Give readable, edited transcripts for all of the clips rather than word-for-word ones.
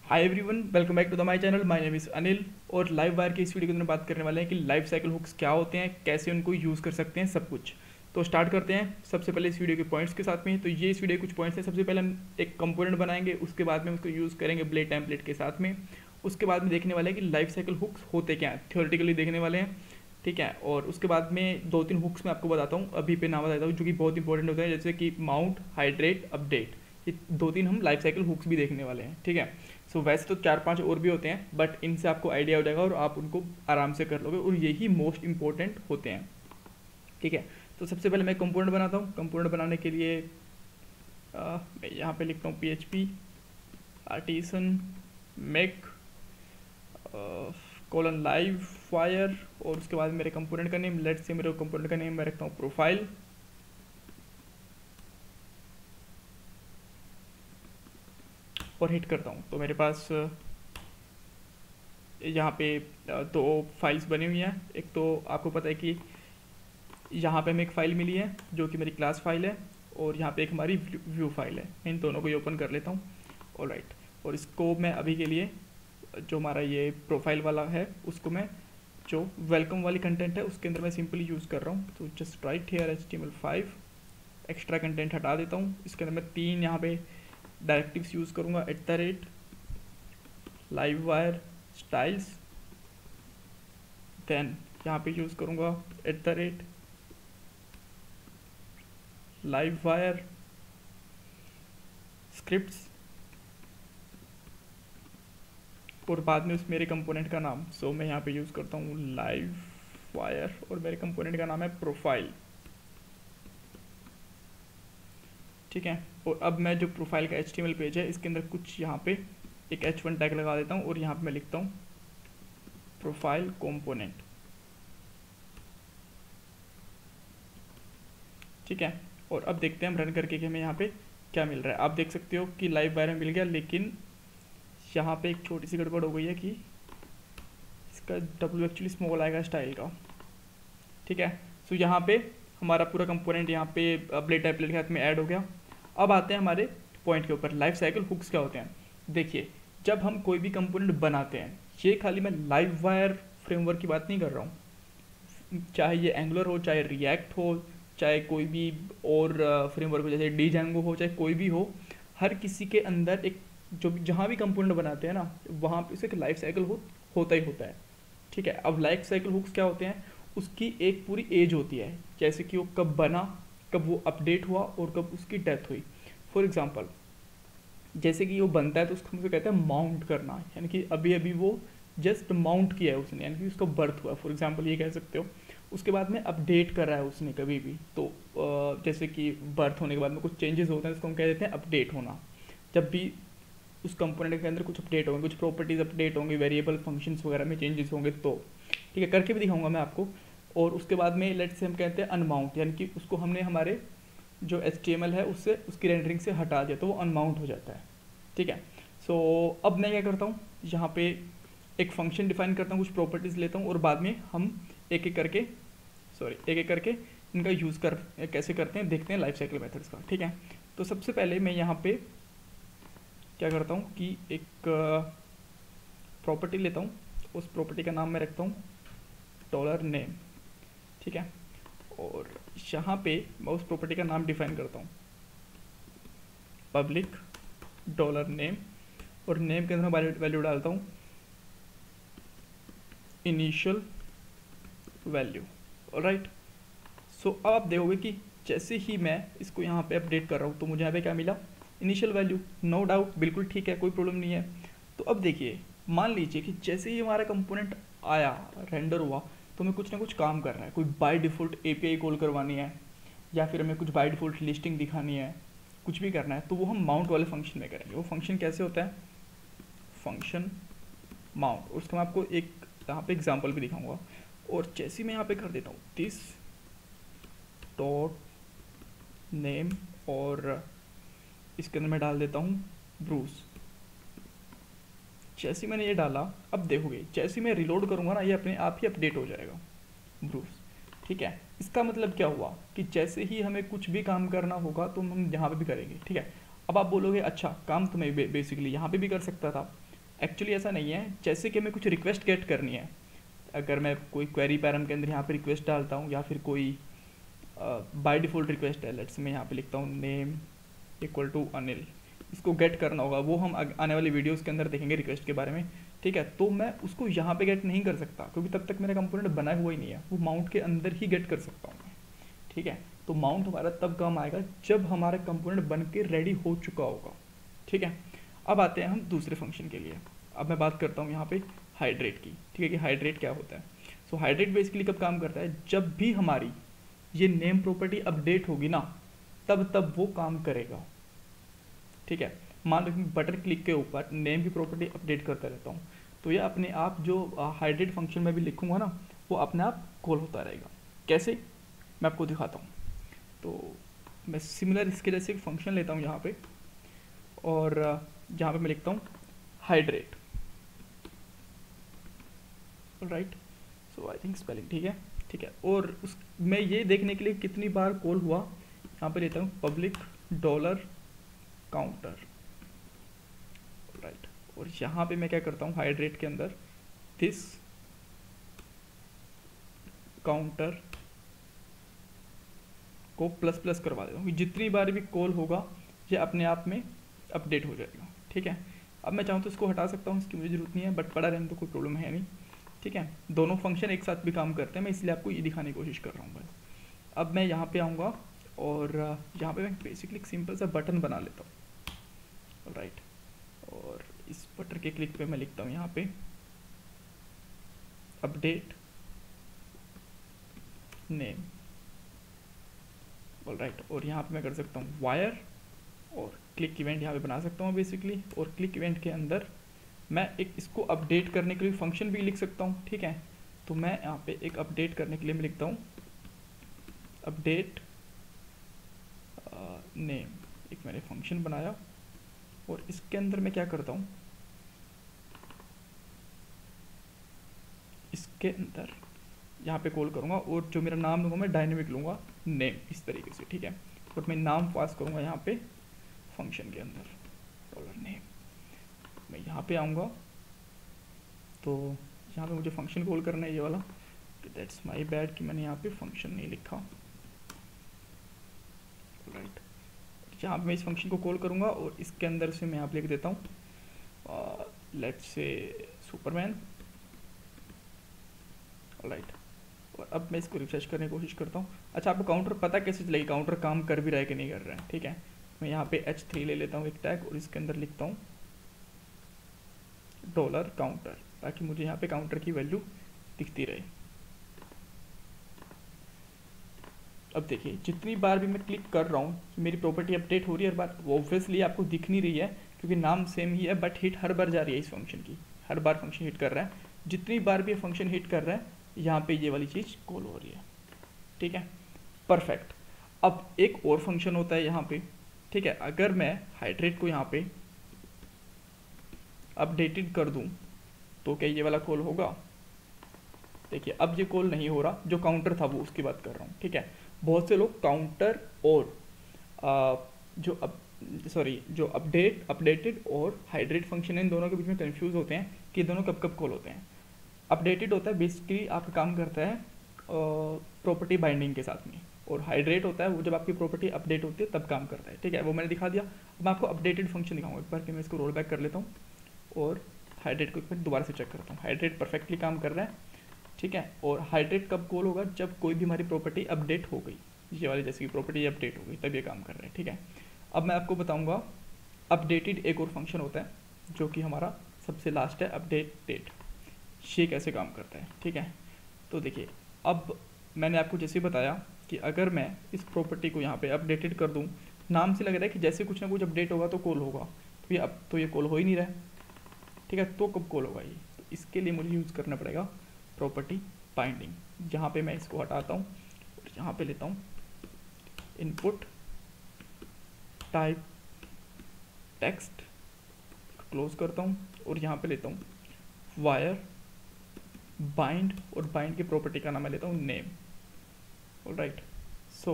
Hi everyone, welcome back to the my channel. My name is Anil और live wire की इस video के अंदर बात करने वाले हैं कि लाइफ साइकिल हुक्स क्या होते हैं, कैसे उनको यूज़ कर सकते हैं, सब कुछ। तो स्टार्ट करते हैं सबसे पहले इस वीडियो के पॉइंट्स के साथ में। तो ये इस वीडियो के कुछ पॉइंट्स हैं। सबसे पहले हम एक कंपोनेंट बनाएंगे, उसके बाद में उसको यूज़ करेंगे ब्लेड टेम्पलेट के साथ में। उसके बाद में देखने वाले हैं कि लाइफ साइकिल हुक्स होते क्या हैं, थ्योरेटिकली देखने वाले हैं, ठीक है। और उसके बाद में दो तीन हुक्स मैं आपको बताता हूँ, अभी पे नाम बताता हूँ, जो कि बहुत इंपॉर्टेंट होते हैं, जैसे कि माउंट, हाइड्रेट, अपडेट। ये दो तीन हम लाइफ साइकिल हुक्स भी देखने वाले हैं, ठीक है। सो वैसे तो चार पांच और भी होते हैं, बट इनसे आपको आइडिया हो जाएगा और आप उनको आराम से कर लोगे, और यही मोस्ट इंपॉर्टेंट होते हैं, ठीक है। तो सबसे पहले मैं कंपोनेंट बनाता हूँ। कंपोनेंट बनाने के लिए मैं यहाँ पे लिखता हूँ PHP artisan make colon live wire, और उसके बाद मेरे कंपोनेंट का नेम, लेट्स से मेरे कंपोनेंट का नेम मैं रखता हूँ प्रोफाइल, और हिट करता हूँ। तो मेरे पास यहाँ पे दो फाइल्स बनी हुई हैं। एक तो आपको पता है कि यहाँ पे हमें एक फ़ाइल मिली है जो कि मेरी क्लास फाइल है, और यहाँ पे एक हमारी व्यू फाइल है। मैं इन दोनों को ही ओपन कर लेता हूँ। ऑलराइट, और इसको मैं अभी के लिए जो हमारा ये प्रोफाइल वाला है उसको मैं जो वेलकम वाली कंटेंट है उसके अंदर मैं सिंपली यूज़ कर रहा हूँ। तो just right here HTML5, extra content हटा देता हूँ। इसके अंदर मैं तीन यहाँ पे डायरेक्टिव्स यूज़ करूँगा, लाइव वायर स्टाइल्स, देन यहाँ पे यूज़ करूँगा लाइव वायर स्क्रिप्ट्स, और बाद में उस मेरे कंपोनेंट का नाम। सो मैं यहाँ पे यूज़ करता हूँ लाइव वायर, और मेरे कंपोनेंट का नाम है प्रोफाइल, ठीक है। और अब मैं जो प्रोफाइल का HTML पेज है इसके अंदर कुछ यहाँ पे एक H1 टैग लगा देता हूँ, और यहाँ पे मैं लिखता हूँ प्रोफाइल कंपोनेंट, ठीक है। और अब देखते हैं हम रन करके कि हमें यहाँ पे क्या मिल रहा है। आप देख सकते हो कि लाइव वायर में मिल गया, लेकिन यहाँ पे एक छोटी सी गड़बड़ हो गई है कि इसका W एक्चुअली स्मॉल आएगा स्टाइल का, ठीक है। सो यहाँ पे हमारा पूरा कंपोनेंट यहाँ पे ब्लेड टेम्पलेट के साथ में ऐड हो गया। अब आते हैं हमारे पॉइंट के ऊपर, लाइफ साइकिल हुक्स क्या होते हैं। देखिए, जब हम कोई भी कंपोनेंट बनाते हैं, ये खाली मैं लाइव वायर फ्रेमवर्क की बात नहीं कर रहा हूँ, चाहे ये एंगुलर हो, चाहे रिएक्ट हो, चाहे कोई भी और फ्रेमवर्क हो, जैसे डीजेंगो हो, चाहे कोई भी हो, हर किसी के अंदर एक जो भी जहाँ भी कंपोनेंट बनाते हैं ना, वहाँ पे उसे एक लाइफ साइकिल होता ही होता है, ठीक है। अब लाइफ साइकिल हुक्स क्या होते हैं, उसकी एक पूरी एज होती है, जैसे कि वो कब बना, कब वो अपडेट हुआ, और कब उसकी डेथ हुई। फॉर एग्जांपल, जैसे कि वो बनता है तो उसको हम कहते हैं माउंट करना, यानी कि अभी अभी वो जस्ट माउंट किया है उसने, यानी कि उसका बर्थ हुआ। फॉर एग्जांपल ये कह सकते हो। उसके बाद में अपडेट कर रहा है उसने कभी भी, तो जैसे कि बर्थ होने के बाद में कुछ चेंजेस होते हैं, उसको हम कह देते हैं अपडेट होना। जब भी उस कंपोनेंट के अंदर कुछ अपडेट होंगे, कुछ प्रॉपर्टीज अपडेट होंगे, वेरिएबल फंक्शंस वगैरह में चेंजेस होंगे, तो ठीक है, करके भी दिखाऊंगा मैं आपको। और उसके बाद में लेट्स से हम कहते हैं अनमाउंट, यानी कि उसको हमने हमारे जो HTML है उससे उसकी रेंडरिंग से हटा दिया, तो वो अनमाउंट हो जाता है, ठीक है। सो अब मैं क्या करता हूँ, यहाँ पे एक फंक्शन डिफाइन करता हूँ, कुछ प्रॉपर्टीज़ लेता हूँ, और बाद में हम एक एक करके इनका यूज़ कर कैसे करते हैं देखते हैं लाइफ साइकिल मेथड्स का, ठीक है। तो सबसे पहले मैं यहाँ पे क्या करता हूँ कि एक प्रॉपर्टी लेता हूँ, उस प्रॉपर्टी का नाम मैं रखता हूँ $name, ठीक है। और यहाँ पे मैं उस प्रॉपर्टी का नाम डिफाइन करता हूँ पब्लिक $name, और नेम के अंदर मैं वैल्यू डालता हूँ इनिशियल वैल्यू। ऑलराइट, सो अब आप देखोगे कि जैसे ही मैं इसको यहाँ पे अपडेट कर रहा हूँ तो मुझे यहाँ पे क्या मिला, इनिशियल वैल्यू। नो डाउट, बिल्कुल ठीक है, कोई प्रॉब्लम नहीं है। तो अब देखिए, मान लीजिए कि जैसे ही हमारा कंपोनेंट आया, रेंडर हुआ, तो हमें कुछ ना कुछ काम करना है, कोई बाय डिफ़ॉल्ट API कॉल करवानी है, या फिर हमें कुछ बाय डिफ़ॉल्ट लिस्टिंग दिखानी है, कुछ भी करना है, तो वो हम माउंट वाले फंक्शन में करेंगे। वो फंक्शन कैसे होता है, फंक्शन माउंट। उसका मैं आपको एक यहाँ पे एग्जाम्पल भी दिखाऊंगा। और जैसे मैं यहाँ पे कर देता हूँ दिस डॉट नेम, और इसके अंदर मैं डाल देता हूँ ब्रूस। जैसे मैंने ये डाला, अब देखोगे जैसे मैं रिलोड करूँगा ना, ये अपने आप ही अपडेट हो जाएगा ब्रूस, ठीक है। इसका मतलब क्या हुआ कि जैसे ही हमें कुछ भी काम करना होगा तो हम यहाँ पे भी करेंगे, ठीक है। अब आप बोलोगे अच्छा, काम तो मैं बेसिकली यहाँ पे भी कर सकता था, एक्चुअली ऐसा नहीं है, जैसे कि मैं कुछ रिक्वेस्ट गेट करनी है, अगर मैं कोई क्वेरी पैरम के अंदर यहाँ पे रिक्वेस्ट डालता हूँ या फिर कोई बाय डिफ़ॉल्ट रिक्वेस्ट है, लेट्स मैं यहाँ पे लिखता हूँ नेम इक्वल टू अनिल, इसको गेट करना होगा, वो हम आने वाली वीडियोस के अंदर देखेंगे रिक्वेस्ट के बारे में, ठीक है। तो मैं उसको यहाँ पे गेट नहीं कर सकता क्योंकि तब तक मेरा कंपोनेंट बना हुआ ही नहीं है, वो माउंट के अंदर ही गेट कर सकता हूँ मैं, ठीक है। तो माउंट हमारा तब काम आएगा जब हमारा कंपोनेंट बन के रेडी हो चुका होगा, ठीक है। अब आते हैं हम दूसरे फंक्शन के लिए। अब मैं बात करता हूँ यहाँ पे हाइड्रेट की, ठीक है, कि हाइड्रेट क्या होता है। सो हाइड्रेट बेसिकली कब काम करता है, जब भी हमारी ये नेम प्रॉपर्टी अपडेट होगी ना, तब वो काम करेगा, ठीक है। मान लो कि बटन क्लिक के ऊपर नेम की प्रॉपर्टी अपडेट करता रहता हूँ, तो ये अपने आप जो हाइड्रेट फंक्शन में भी लिखूंगा ना, वो अपने आप कॉल होता रहेगा। कैसे, मैं आपको दिखाता हूँ। तो मैं सिमिलर इसके जैसे एक फंक्शन लेता हूँ यहाँ पे, और यहाँ पे मैं लिखता हूँ hydrate, right. So I think spelling ठीक है, ठीक है। और उस मैं ये देखने के लिए कितनी बार कॉल हुआ, यहाँ पे लेता हूँ पब्लिक डॉलर काउंटर, राइट। और यहाँ पे मैं क्या करता हूँ हाइड्रेट के अंदर दिस काउंटर को प्लस प्लस करवा देता हूँ, जितनी बार भी कॉल होगा ये अपने आप में अपडेट हो जाएगा, ठीक है। अब मैं चाहूँ तो इसको हटा सकता हूँ, इसकी मुझे ज़रूरत नहीं है, बट पड़ा रहने तो कोई प्रॉब्लम है नहीं, ठीक है। दोनों फंक्शन एक साथ भी काम करते हैं, मैं इसलिए आपको ये दिखाने की कोशिश कर रहा हूँ बस। अब मैं यहाँ पे आऊँगा और यहाँ पे मैं बेसिकली एक सिंपल सा बटन बना लेता हूँ, राइट। और इस बटन के क्लिक पे मैं लिखता हूँ यहाँ पे अपडेट नेम, राइट। और यहाँ पे मैं कर सकता हूँ वायर और क्लिक इवेंट यहाँ पे बना सकता हूँ बेसिकली। और क्लिक इवेंट के अंदर मैं एक इसको अपडेट करने के लिए फंक्शन भी लिख सकता हूँ, ठीक है। तो मैं यहाँ पे एक अपडेट करने के लिए मैं लिखता हूँ अपडेट नेम, एक मैंने फंक्शन बनाया और इसके अंदर मैं क्या करता हूँ, इसके अंदर यहाँ पे कॉल करूँगा और जो मेरा नाम लूँगा मैं डायनेमिक लूँगा नेम, इस तरीके से, ठीक है। और मैं नाम पास करूँगा यहाँ पे फंक्शन के अंदर डॉलर नेम। मैं यहाँ पे आऊँगा तो यहाँ पे मुझे फंक्शन कॉल करना है ये वाला, दैट्स माय बैड कि मैंने यहाँ पे फंक्शन नहीं लिखा, राइट। यहाँ पे मैं इस फंक्शन को कॉल करूँगा और इसके अंदर से मैं यहाँ पे लिख देता हूँ लेट्स से सुपरमैन, राइट। और अब मैं इसको रिफ्रेश करने की कोशिश करता हूँ। अच्छा, आपको काउंटर पता कैसे चलेगी काउंटर काम कर भी रहा है कि नहीं कर रहा है, ठीक है। मैं यहाँ पे H3 ले लेता हूँ एक टैग और इसके अंदर लिखता हूँ डॉलर काउंटर, ताकि मुझे यहाँ पे काउंटर की वैल्यू दिखती रहे। अब देखिए जितनी बार भी मैं क्लिक कर रहा हूँ मेरी प्रॉपर्टी अपडेट हो रही है, हर बार ऑब्वियसली आपको दिख नहीं रही है क्योंकि नाम सेम ही है, बट हिट हर बार जा रही है इस फंक्शन की, हर बार फंक्शन हिट कर रहा है। जितनी बार भी फंक्शन हिट कर रहा है यहाँ पे ये वाली चीज़ कॉल हो रही है, ठीक है, परफेक्ट। अब एक और फंक्शन होता है यहाँ पे, ठीक है। अगर मैं हाइड्रेट को यहाँ पे अपडेटेड कर दूँ तो क्या ये वाला कॉल होगा, देखिए अब ये कॉल नहीं हो रहा, जो काउंटर था वो उसकी बात कर रहा हूँ, ठीक है। बहुत से लोग काउंटर और जो अपडेटेड और हाइड्रेट फंक्शन है इन दोनों के बीच में कंफ्यूज होते हैं कि दोनों कब कब कॉल होते हैं। अपडेटेड होता है बेसिकली आपका काम करता है प्रॉपर्टी बाइंडिंग के साथ में, और हाइड्रेट होता है वो जब आपकी प्रॉपर्टी अपडेट होती है तब काम करता है, ठीक है। वो मैंने दिखा दिया। अब मैं आपको अपडेटेड फंक्शन दिखाऊंगा एक बार कि मैं इसको रोल बैक कर लेता हूँ और हाइड्रेट को एक बार दोबारा से चेक करता हूँ। हाइड्रेट परफेक्टली काम कर रहा है, ठीक है। और हाइड्रेट कब कॉल होगा, जब कोई भी हमारी प्रॉपर्टी अपडेट हो गई, ये वाली जैसे कि प्रॉपर्टी अपडेट हो गई तब ये काम कर रहा है, ठीक है। अब मैं आपको बताऊंगा अपडेटेड एक और फंक्शन होता है जो कि हमारा सबसे लास्ट है अपडेटेड, ये कैसे काम करता है, ठीक है। तो देखिए अब मैंने आपको जैसे बताया कि अगर मैं इस प्रॉपर्टी को यहाँ पे अपडेटेड कर दूँ, नाम से लग रहा है कि जैसे कुछ ना कुछ अपडेट होगा तो कॉल होगा, तो ये अब तो ये कॉल हो ही नहीं रहा है, ठीक है। तो कब कॉल होगा ये, तो इसके लिए मुझे यूज़ करना पड़ेगा प्रॉपर्टी बाइंडिंग, जहाँ पे मैं इसको हटाता हूँ और यहाँ पे लेता हूँ इनपुट टाइप टेक्स्ट, क्लोज करता हूँ और यहाँ पे लेता हूँ वायर बाइंड, और बाइंड की प्रॉपर्टी का नाम मैं लेता हूँ नेम, ऑलराइट। सो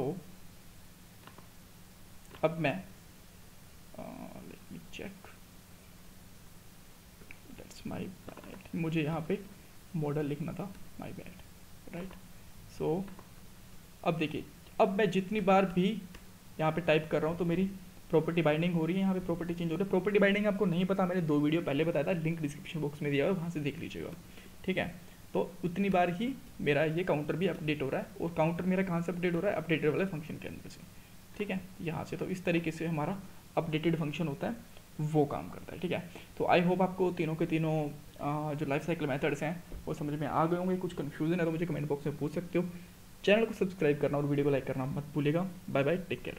अब मैं let me check my bad, मुझे यहाँ पे मॉडल लिखना था, माई बैड, राइट। सो अब देखिए, अब मैं जितनी बार भी यहाँ पे टाइप कर रहा हूँ तो मेरी प्रॉपर्टी बाइंडिंग हो रही है, यहाँ पे प्रॉपर्टी चेंज हो रही है। प्रॉपर्टी बाइंडिंग आपको नहीं पता, मैंने 2 वीडियो पहले बताया था, लिंक डिस्क्रिप्शन बॉक्स में दिया हुआ है, वहाँ से देख लीजिएगा, ठीक है। तो उतनी बार ही मेरा ये काउंटर भी अपडेट हो रहा है, और काउंटर मेरा कहाँ से अपडेट हो रहा है, अपडेटेड वाले फंक्शन के अंदर से, ठीक है, यहाँ से। तो इस तरीके से हमारा अपडेटेड फंक्शन होता है, वो काम करता है, ठीक है। तो आई होप आपको तीनों के तीनों जो लाइफ साइकिल मेथड्स हैं वो समझ में आ गए होंगे। कुछ कन्फ्यूजन है तो मुझे कमेंट बॉक्स में पूछ सकते हो। चैनल को सब्सक्राइब करना और वीडियो को लाइक करना मत भूलिएगा। Bye bye, take care.